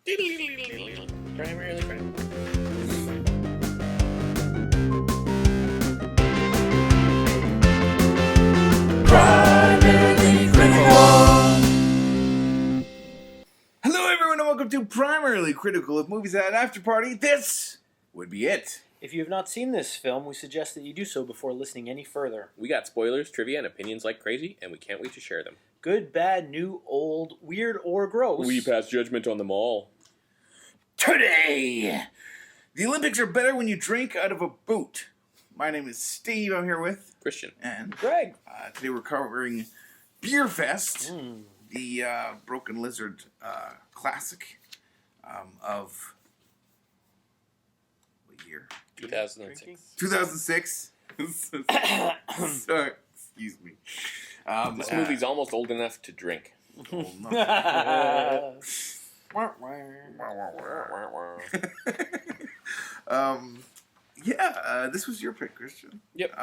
Primarily critical. Hello, everyone, and welcome to Primarily Critical of Movies at an After Party. This would be it. If you have not seen this film, we suggest that you do so before listening any further. We got spoilers, trivia, and opinions like crazy, and we can't wait to share them. Good, bad, new, old, weird, or gross. We pass judgment on them all. Today, the Olympics are better when you drink out of a boot. My name is Steve. I'm here with Christian. and Greg. today we're covering Beerfest, the Broken Lizard classic of what year? 2006. 2006. Sorry, excuse me. This movie's almost old enough to drink. Oh, no. This was your pick, Christian. Yep.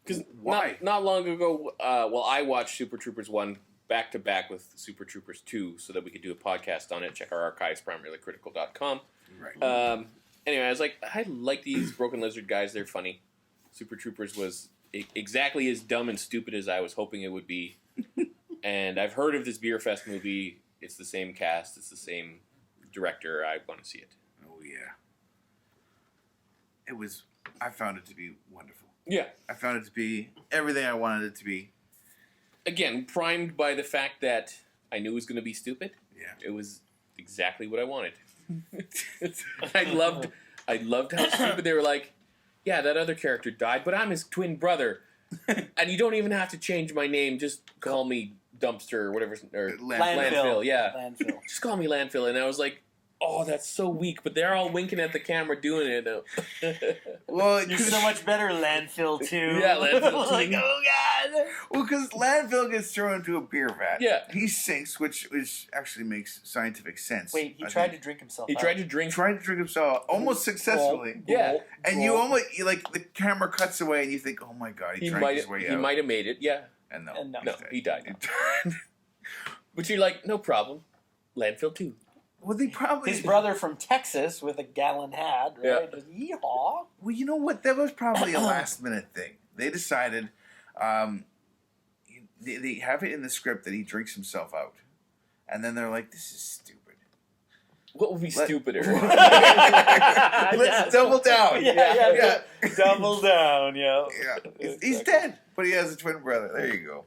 Because why? not long ago, I watched Super Troopers 1 back to back with Super Troopers 2 so that we could do a podcast on it. Check our archives, primarycritical.com. Right. Anyway, I was like, I like these Broken Lizard guys. They're funny. Super Troopers was exactly as dumb and stupid as I was hoping it would be. And I've heard of this Beerfest movie. It's the same cast. It's the same director. I want to see it. Oh, yeah. I found it to be wonderful. Yeah. I found it to be everything I wanted it to be. Again, primed by the fact that I knew it was going to be stupid. Yeah. It was exactly what I wanted. I loved how stupid they were like, yeah, that other character died, but I'm his twin brother. And you don't even have to change my name. Just call me Dumpster or whatever. Or Landfill. Yeah. Landfill. Just call me Landfill. And I was like, oh, that's so weak. But they're all winking at the camera doing it. Well, You're so much better, Landfill 2. Yeah, Landfill 2. Like, oh, God. Well, because Landfill gets thrown into a beer vat. Yeah. He sinks, which actually makes scientific sense. Wait, he tried to drink himself He out. tried to drink. himself almost successfully. Yeah. And you like the camera cuts away and you think, oh my god, he drank his way out. He might have made it, yeah. And no. No, he died. But you're like, no problem. Landfill 2. Well, they probably... His brother from Texas with a gallon hat, right? Yeah. Yeehaw. Well, you know what? That was probably a last-minute thing. They decided... They have it in the script that he drinks himself out. And then they're like, this is stupid. What would be stupider? Let's double down. Yeah. Double down, yeah. Yeah. He's dead, but he has a twin brother. There you go.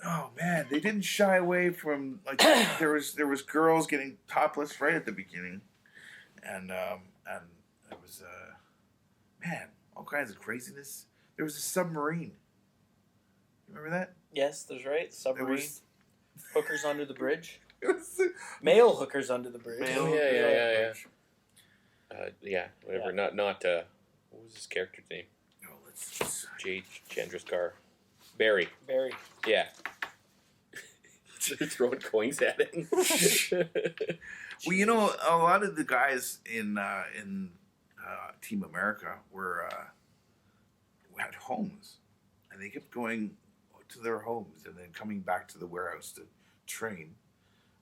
Oh man, they didn't shy away from like there was girls getting topless right at the beginning, and it was man, all kinds of craziness. There was a submarine. You remember that? Yes, that's right. Submarine. Hookers under the bridge. It was Male hookers under the bridge. Yeah. Whatever. Yeah. Not. What was his character's name? No, let's J. Chandrasekhar. Barry. Yeah. They're throwing coins at him. Well, you know, a lot of the guys in Team America had homes, and they kept going to their homes and then coming back to the warehouse to train.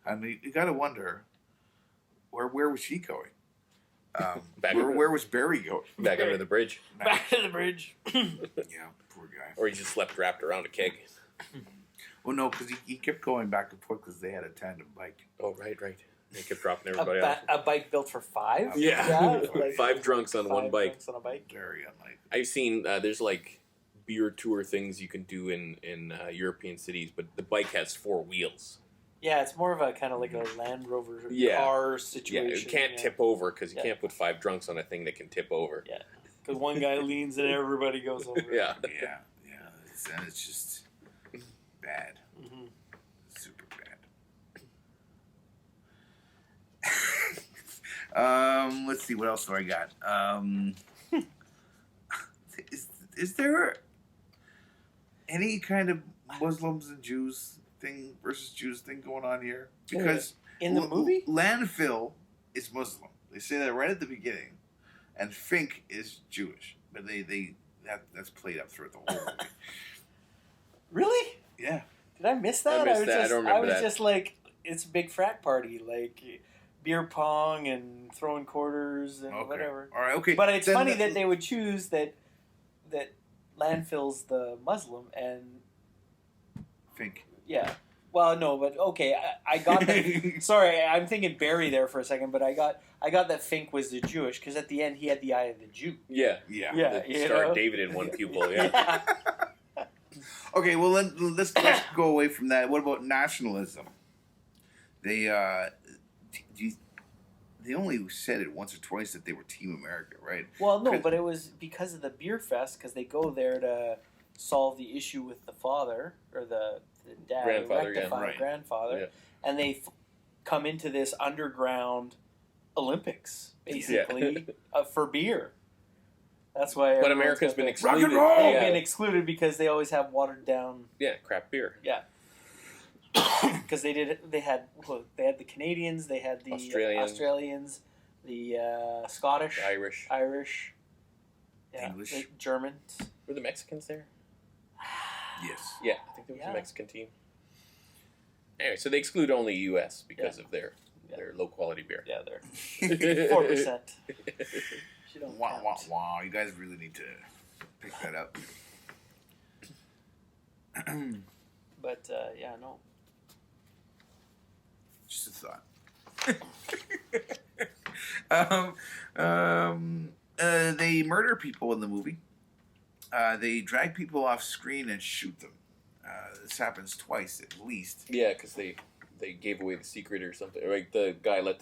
And you got to wonder, where was she going? Where was Barry going? Back under the bridge. Back to the bridge. Yeah, poor guy. Or he just slept wrapped around a keg. Well, no, because he kept going back and forth because they had a tandem bike. Oh, right. They kept dropping everybody off. A bike built for 5? Yeah. Like 5 drunks on one bike. Drunks on a bike. Very unlikely. I've seen, there's like beer tour things you can do in European cities, but the bike has 4 wheels. Yeah, it's more of a kind of like a Land Rover Yeah. car situation. Yeah, it can't tip over because you can't put 5 drunks on a thing that can tip over. Yeah, because one guy leans and everybody goes over. Yeah. It's just bad. Mm-hmm. Super bad. Let's see, what else do I got? Is there any kind of Muslims and Jews thing versus Jews thing going on here? Because in the movie, Landfill is Muslim. They say that right at the beginning, and Fink is Jewish, but that's played up throughout the whole movie. Really? Did I miss that? I missed that. I don't remember I was that. just like, it's a big frat party, like beer pong and throwing quarters and Okay. whatever. All right. Okay. But it's Then funny that they would choose that landfill's the Muslim and Think. yeah. Well, no, but okay, I got that. Sorry, I'm thinking Barry there for a second, but I got that Fink was the Jewish because at the end he had the eye of the Jew. Yeah. Yeah. Yeah, The you Star know? of David in one pupil, yeah. Okay. Well, let's go away from that. What about nationalism? They they only said it once or twice that they were Team America, right? Well, no, but it was because of the Beerfest because they go there to solve the issue with the father or the dad, Grandfather, yeah. rectify Right. grandfather, Yeah. and they come into this underground Olympics basically for beer. That's why. But everyone's America's got been the- excluded. Rock and roll! They've Yeah. been excluded because they always have watered down. Yeah, crap beer. Because they had the Canadians, they had the Australians. Australians, the Scottish, Irish. yeah, English. the Germans. Were the Mexicans there? Yes. Yeah, I think there was Yeah. a Mexican team. Anyway, so they exclude only U.S. because of their low quality beer. Yeah, they're 4%. She don't Wow, count. wow, wow! You guys really need to pick that up. But yeah, no. Just a thought. They murder people in the movie. They drag people off screen and shoot them. This happens twice at least. Yeah, because they gave away the secret or something. Like the guy led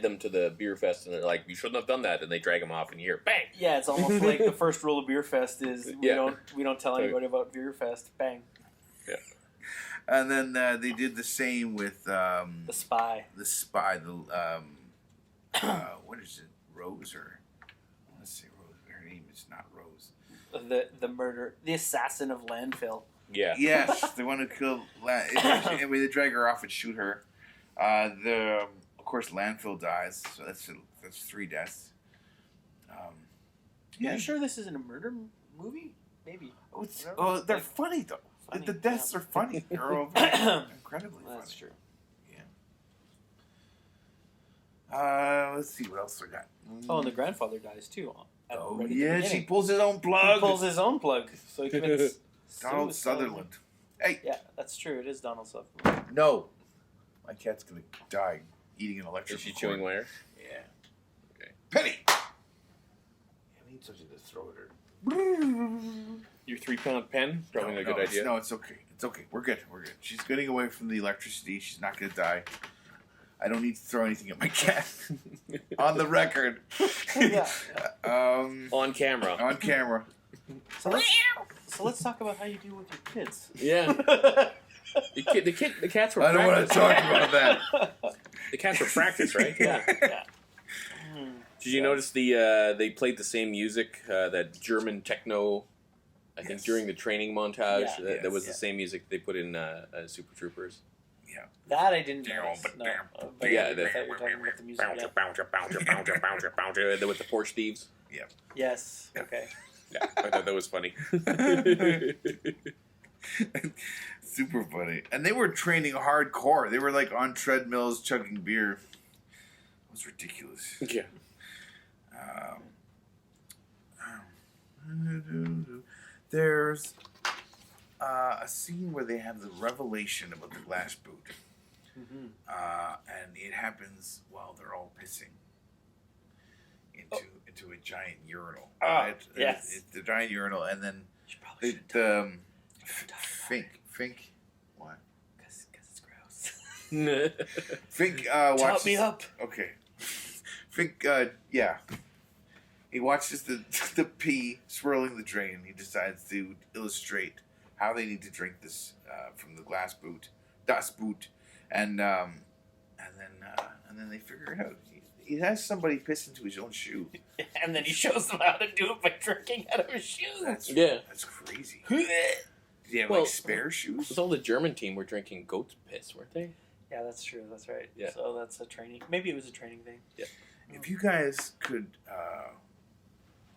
them to the beer fest, and they're like, "You shouldn't have done that," and they drag him off, and you hear bang. Yeah, it's almost like the first rule of Beerfest is Yeah. we don't tell anybody about Beerfest. Bang. And then they did the same with The spy. the spy. What is it? Rose or let's say Rose. Her name is not Rose. The murder, the assassin of landfill. Yeah. Yes, they want to kill. Anyway, they drag her off and shoot her. Of course, landfill dies. So that's 3 deaths. Are Yeah. you sure this isn't a murder movie? Maybe. They're funny though. Funny, The deaths yeah. are funny. They're all very incredibly funny. That's true. Let's see what else I got. Oh, and the grandfather dies too. Oh right at the yeah, she beginning. pulls his own He plug. pulls his own plug, so he commits Donald suicide. Sutherland. Hey, Yeah, that's true. It is Donald Sutherland. no, my cat's gonna die eating an Is electric. she chewing wire? Yeah. Okay. Penny. I need something to throw at her. Your 3-pound pen? Probably not a good idea. No, it's okay. It's okay. We're good. We're good. She's getting away from the electricity. She's not gonna die. I don't need to throw anything at my cat. On the record. Yeah. On camera. On camera. So let's talk about how you deal with your kids. Yeah. The cats were I don't want to practice. talk about that. The cats were practice, right? Yeah. Did you notice they played the same music, that German techno, I think, Yes. during the training montage? Yeah. That was Yes. the same music they put in Super Troopers. That I didn't notice. No. But Yeah, I thought you were talking about the music. Yeah. With the Porsche thieves. Yes. Okay. Yeah, I thought that was funny. Super funny. And they were training hardcore. They were like on treadmills chugging beer. It was ridiculous. Yeah. There's a scene where they have the revelation about the glass boot. Mm-hmm. And it happens while they're all pissing into a giant urinal. Ah, yes. It's the giant urinal, and then You probably it, shouldn't Fink, what? because it's gross. Fink Top watches. me up. Okay. Fink, yeah. He watches the pee swirling the drain. He decides to illustrate how they need to drink this from the das Boot, and then they figure it out. He has somebody piss into his own shoe. And then he shows them how to do it by drinking out of his shoe. That's crazy. Did he have Well, like spare shoes? All the German team were drinking goat's piss, weren't they? Yeah, that's true. That's right. Yeah. So that's a training. Maybe it was a training thing. If you guys could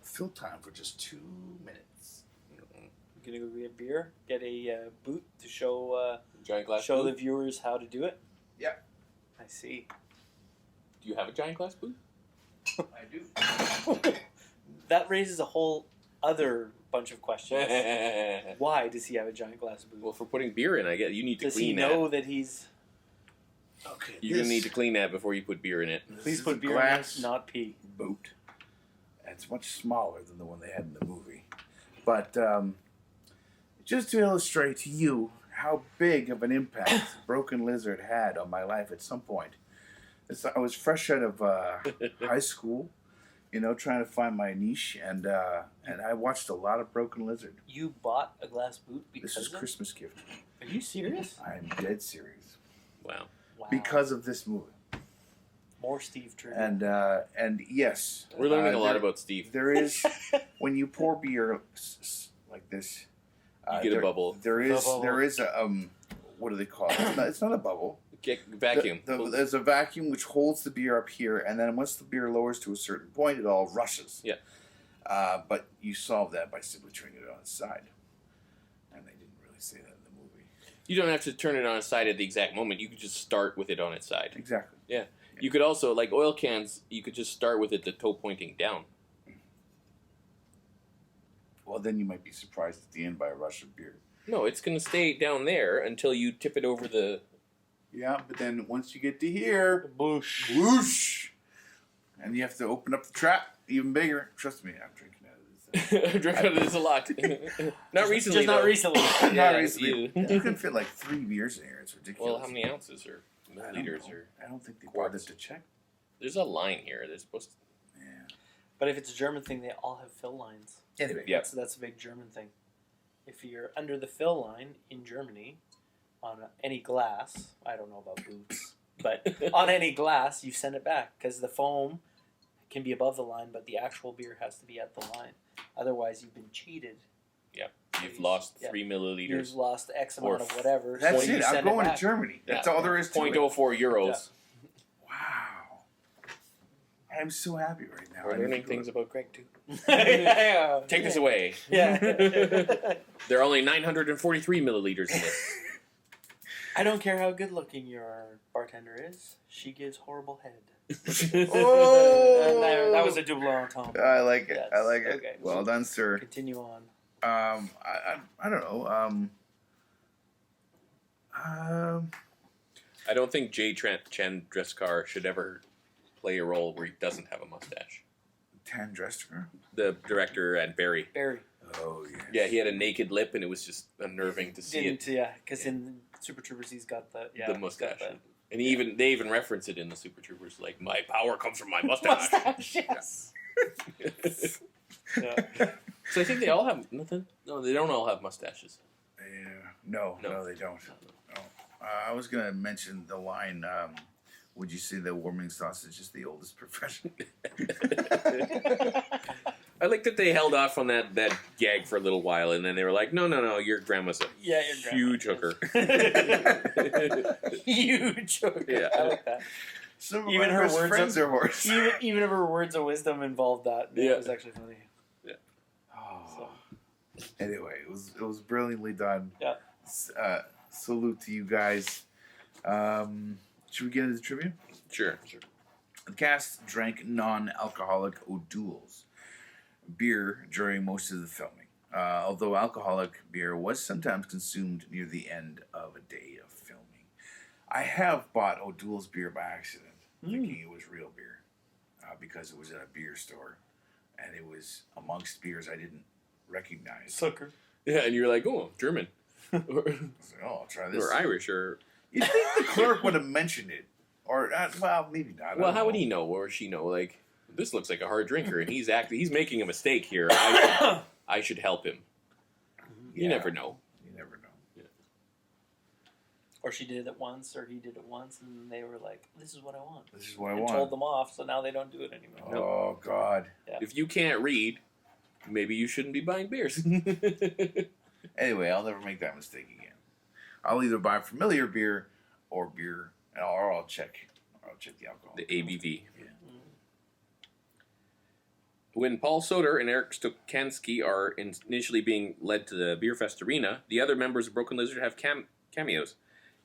fill time for just 2 minutes. You're gonna go get a beer, get a boot to show Giant glass Show boot? the viewers how to do it? Yeah. I see. Do you have a giant glass boot? I do. That raises a whole other bunch of questions. Why does he have a giant glass boot? Well, for putting beer in, I guess you need to Does he clean know that. that he's... Okay. You're going to need to clean that before you put beer in it. This Please is put a beer in glass it, not pee. boot. And it's much smaller than the one they had in the movie. But just to illustrate to you how big of an impact Broken Lizard had on my life at some point. I was fresh out of high school, trying to find my niche, and I watched a lot of Broken Lizard. You bought a glass boot because This is of... Christmas gift. Are you serious? I'm dead serious. Wow. Wow. Because of this movie. More Steve trivia. And yes. We're learning a lot there- about Steve. There is, when you pour beer like this, You get a bubble. There The is bubble. there is a what do they call it? It's not a bubble. Vacuum. There's a vacuum which holds the beer up here, and then once the beer lowers to a certain point, it all rushes. Yeah. But you solve that by simply turning it on its side, and they didn't really say that in the movie. You don't have to turn it on its side at the exact moment. You could just start with it on its side. Exactly. You could also, like oil cans, you could just start with it, the toe pointing down. Well, then you might be surprised at the end by a rush of beer. No, it's going to stay down there until you tip it over the... Yeah, but then once you get to here, Boosh. whoosh, and you have to open up the trap even bigger. Trust me, I'm drinking out of this. I've drunk out of this a lot. Not recently, Just not though. recently. Yeah, Not recently. you. You can fit like 3 beers in here. It's ridiculous. Well, how many ounces or I don't milliliters? know. Or I don't think they quarts? bothered to check. There's a line here. There's supposed to... Yeah. But if it's a German thing, they all have fill lines. Anyway, Yeah. So that's a big German thing. If you're under the fill line in Germany, on any glass, I don't know about boots, but on any glass, you send it back because the foam can be above the line, but the actual beer has to be at the line. Otherwise, you've been cheated. You've lost Yeah. 3 You've milliliters. lost X Or amount of whatever. that's so you it. I'm send going to back. Germany. That's Yeah. all there is to it. 0.04 euros. Wow. I'm so happy right now. We're I need learning to go- things about Greg, too. Yeah. Take this away. Yeah. There are only 943 milliliters in this. I don't care how good looking your bartender is. She gives horrible head. Oh! That was a double entendre. I like it. Yes. I like it. Okay. Well done, sir. Continue on. I don't know. I don't think Jay Chandreskar should ever play a role where he doesn't have a mustache. Tan Dresser. The director and Barry. Barry. Oh yeah. Yeah, he had a naked lip, and it was just unnerving to see it. Yeah, because in Super Troopers he's got the The mustache. And they even reference it in the Super Troopers, like, my power comes from my mustache. Mustache, yes. Yeah. So I think they all have nothing. No, they don't all have mustaches. Yeah. No, they don't. No. I was gonna mention the line. Would you say that warming sausage is the oldest profession? I like that they held off on that gag for a little while, and then they were like, no, your grandma's a Yeah, your grandma. huge hooker. Huge hooker. Yeah. I like that. Some of Even my her best words friends of- are horse. Even if her words of wisdom involved that, Yeah. it was actually funny. Oh. Anyway, it was brilliantly done. Yeah. Salute to you guys. Should we get into the trivia? Sure. The cast drank non-alcoholic O'Doul's beer during most of the filming, although alcoholic beer was sometimes consumed near the end of a day of filming. I have bought O'Doul's beer by accident, thinking it was real beer, because it was at a beer store, and it was amongst beers I didn't recognize. Sucker. Yeah, and you're like, oh, German. I was like, oh, I'll try this. Or Irish, or... You'd think the clerk would have mentioned it. Or, well, maybe not. Well, how would he know, or she know, like, this looks like a hard drinker, and he's making a mistake here. I should help him. You never know. You never know. Or she did it once, or he did it once, and they were like, "This is what I want." This is what I and want. told them off, so now they don't do it anymore. Oh, God. If you can't read, maybe you shouldn't be buying beers. Anyway, I'll never make that mistake again. I'll either buy familiar beer or beer, or I'll check the alcohol. The ABV. Yeah. When Paul Soder and Eric Stokansky are initially being led to the Beerfest arena, the other members of Broken Lizard have cameos.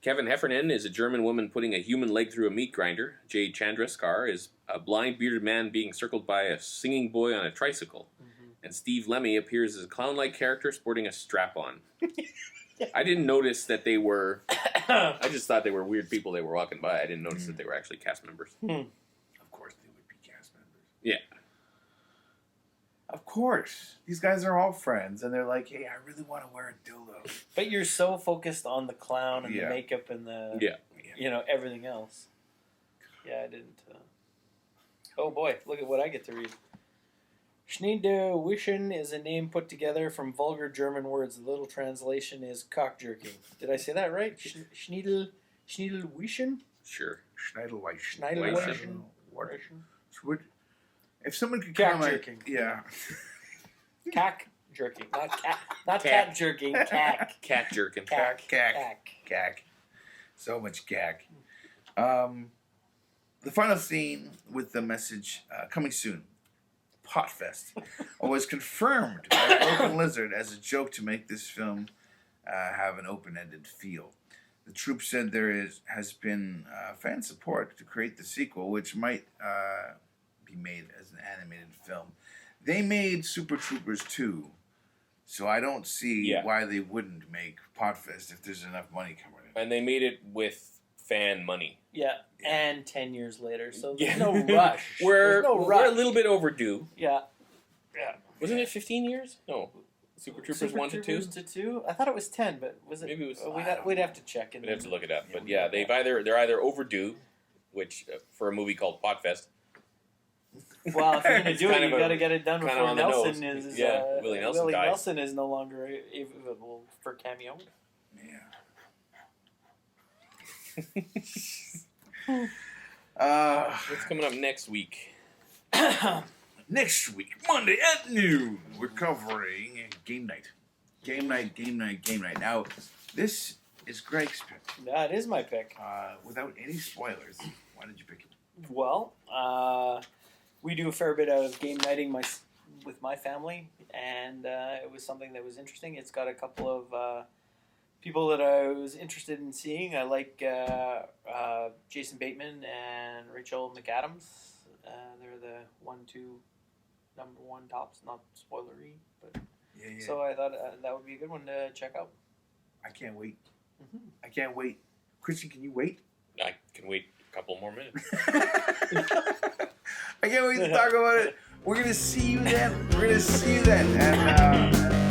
Kevin Heffernan is a German woman putting a human leg through a meat grinder. Jay Chandrasekhar is a blind bearded man being circled by a singing boy on a tricycle. Mm-hmm. And Steve Lemmy appears as a clown-like character sporting a strap-on. I didn't notice that they were... I just thought they were weird people they were walking by. I didn't notice that they were actually cast members. Of course they would be cast members. Yeah. Of course. These guys are all friends, and they're like, hey, I really want to wear a dildo. But you're so focused on the clown and Yeah. the makeup and the, Yeah. you know, everything else. Yeah, I didn't. Oh boy, look at what I get to read. Schneidewischen is a name put together from vulgar German words. The little translation is cock jerking. Did I say that right? Schneidewischen? Sure. Schneidelweichen. Schneidelweichen. What? If someone could Cat come like, jerking. yeah. Cack jerking. Not cat jerking. Cack. Cat jerking. Cack. Cack. Cack. So much cack. The final scene with the message coming soon. Potfest was confirmed by Broken Lizard as a joke to make this film have an open-ended feel. The troupe said there has been fan support to create the sequel, which might be made as an animated film. They made Super Troopers 2, so I don't see why they wouldn't make Potfest if there's enough money coming in. And they made it with fan money. Yeah, and 10 years later, so there's no rush. We're no rush. a little bit overdue. Yeah. Wasn't it 15 years? No. Super Troopers 1 to 2? to 2? I thought it was 10, but was it? Maybe it was... We'd have to check. We'd have to look it up. But yeah, they're either overdue, which for a movie called Potfest. Well, if you're going to do it, you got to get it done kinda before on the Nelson nose. is. Willie Nelson died. Nelson is no longer available for cameo. Yeah. What's coming up next week? Next week, Monday at noon, we're covering Game Night. Game Night. Now, this is Greg's pick. That is my pick. Without any spoilers, why did you pick it? Well, we do a fair bit of game nighting with my family, and it was something that was interesting. It's got a couple of people that I was interested in seeing. I like Jason Bateman and Rachel McAdams. They're the number one tops, not spoilery, but Yeah. so I thought that would be a good one to check out. I can't wait. I can't wait. Christian, can you wait? I can wait a couple more minutes. I can't wait to talk about it. We're going to see you then. And